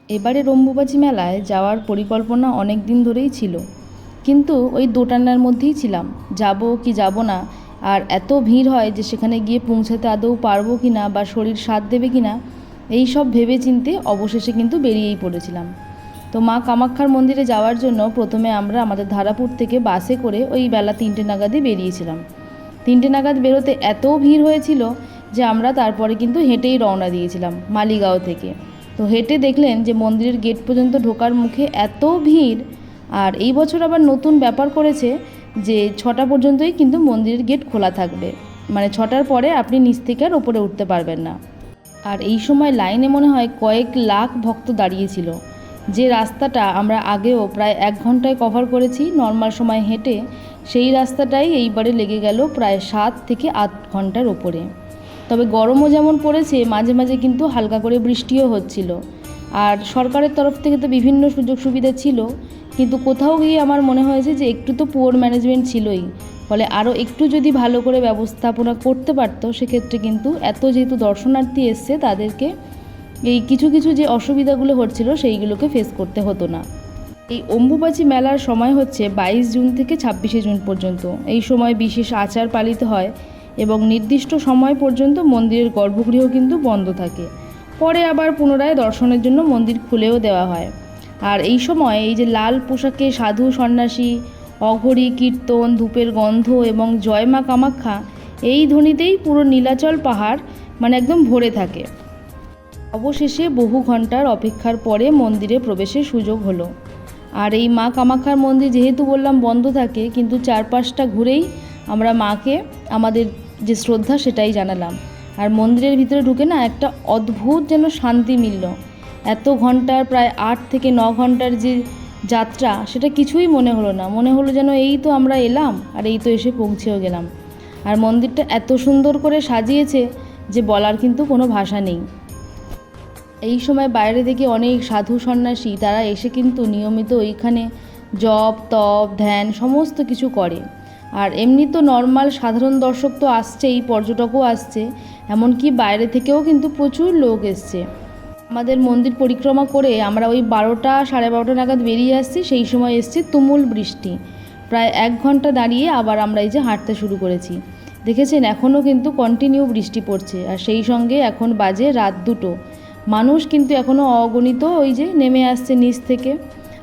এবারের অম্বুবাচী মেলায় যাওয়ার পরিকল্পনা অনেক দিন ধরেই ছিল, কিন্তু ওই দোটানার মধ্যেই ছিলাম, যাব কি যাব না। আর এত ভিড় হয় যে সেখানে গিয়ে পৌঁছাতে আদৌ পারবো কি না বা শরীর সাথ দেবে কি না, এই সব ভেবে চিন্তে অবশেষে কিন্তু বেরিয়েই পড়েছিলাম। তো মা কামাখ্যার মন্দিরে যাওয়ার জন্য প্রথমে আমরা আমাদের ধারাপুর থেকে বাসে করে ওই বেলা 3টে নাগাদই বেরিয়েছিলাম। 3টে নাগাদ বেরোতে এত ভিড় হয়েছিল যে আমরা তারপরে কিন্তু হেঁটেই রওনা দিয়েছিলাম মালিগাঁও থেকে। তো হেঁটে দেখলেন যে মন্দিরের গেট পর্যন্ত ঢোকার মুখে এত ভিড়। আর এই বছর আবার নতুন ব্যাপার করেছে যে 6টা পর্যন্তই কিন্তু মন্দিরের গেট খোলা থাকবে, মানে 6টার পরে আপনি নিচ থেকে আর ওপরে উঠতে পারবেন না। আর এই সময় লাইনে মনে হয় কয়েক লাখ ভক্ত দাঁড়িয়েছিল। যে রাস্তাটা আমরা আগেও প্রায় 1 ঘন্টায় কভার করেছি নর্মাল সময় হেঁটে, সেই রাস্তাটাই এইবারে লেগে গেল প্রায় 7 থেকে 8 ঘন্টার ওপরে। তবে গরমও যেমন পড়েছে, মাঝে মাঝে কিন্তু হালকা করে বৃষ্টিও হচ্ছিল। আর সরকারের তরফ থেকে তো বিভিন্ন সুযোগ সুবিধা ছিল, কিন্তু কোথাও গিয়ে আমার মনে হয়েছে যে একটু তো পুয়ার ম্যানেজমেন্ট ছিলই, ফলে আরও একটু যদি ভালো করে ব্যবস্থাপনা করতে পারতো সেক্ষেত্রে কিন্তু এত যেহেতু দর্শনার্থী এসছে তাদেরকে এই কিছু কিছু যে অসুবিধাগুলো হচ্ছিল সেইগুলোকে ফেস করতে হতো না। এই অম্বুবাচী মেলার সময় হচ্ছে 22 জুন থেকে 26শে জুন পর্যন্ত। এই সময় বিশেষ আচার পালিত হয় এবং নির্দিষ্ট সময় পর্যন্ত মন্দিরের গর্ভগৃহ কিন্তু বন্ধ থাকে। পরে আবার পুনরায় দর্শনের জন্য মন্দির খুলেও দেওয়া হয়। আর এই সময় এই যে লাল পোশাকে সাধু সন্ন্যাসী, অঘরী, কীর্তন, ধূপের গন্ধ এবং জয় মা কামাখ্যা, এই ধ্বনিতেই পুরো নীলাচল পাহাড় মানে একদম ভরে থাকে। অবশেষে বহু ঘন্টার অপেক্ষার পরে মন্দিরে প্রবেশের সুযোগ হলো। আর এই মা কামাখ্যার মন্দির যেহেতু বললাম বন্ধ থাকে, কিন্তু চারপাশটা ঘুরেই আমরা মাকে আমাদের যে শ্রদ্ধা সেটাই জানালাম। আর মন্দিরের ভিতরে ঢুকে না একটা অদ্ভুত যেন শান্তি মিলল। এত ঘন্টার প্রায় 8 থেকে 9 ঘন্টার যে যাত্রা, সেটা কিছুই মনে হলো না। মনে হলো যেন এই তো আমরা এলাম আর এই তো এসে পৌঁছেও গেলাম। আর মন্দিরটা এত সুন্দর করে সাজিয়েছে যে বলার কিন্তু কোনো ভাষা নেই। এই সময় বাইরে থেকে অনেক সাধু সন্ন্যাসী তারা এসে কিন্তু নিয়মিত ওইখানে জপ তপ ধ্যান সমস্ত কিছু করে। আর এমনি তো নর্মাল সাধারণ দর্শক তো আসছেই, পর্যটকও আসছে, এমনকি বাইরে থেকেও কিন্তু প্রচুর লোক এসছে। আমাদের মন্দির পরিক্রমা করে আমরা ওই 12টা সাড়ে 12টা নাগাদ বেরিয়ে আসছি। সেই সময় এসছে তুমুল বৃষ্টি। প্রায় 1 ঘন্টা দাঁড়িয়ে আবার আমরা এই যে হাঁটতে শুরু করেছি। দেখেছেন এখনও কিন্তু কন্টিনিউ বৃষ্টি পড়ছে। আর সেই সঙ্গে এখন বাজে রাত 2টো। মানুষ কিন্তু এখনও অগণিত ওই যে নেমে আসছে নিচ থেকে।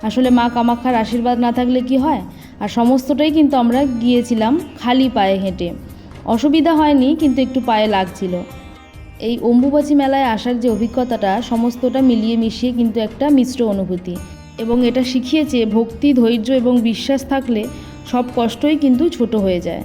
আসলে মা কামাখ্যার আশীর্বাদ না থাকলে কি হয়। আর সমস্তটাই কিন্তু আমরা গিয়েছিলাম খালি পায়ে হেঁটে। অসুবিধা হয়নি, কিন্তু একটু পায়ে লাগছিল। এই অম্বুবাচী মেলায় আসার যে অভিজ্ঞতাটা, সমস্তটা মিলিয়ে মিশিয়ে কিন্তু একটা মিশ্র অনুভূতি। এবং এটা শিখিয়েছে ভক্তি, ধৈর্য এবং বিশ্বাস থাকলে সব কষ্টই কিন্তু ছোট হয়ে যায়।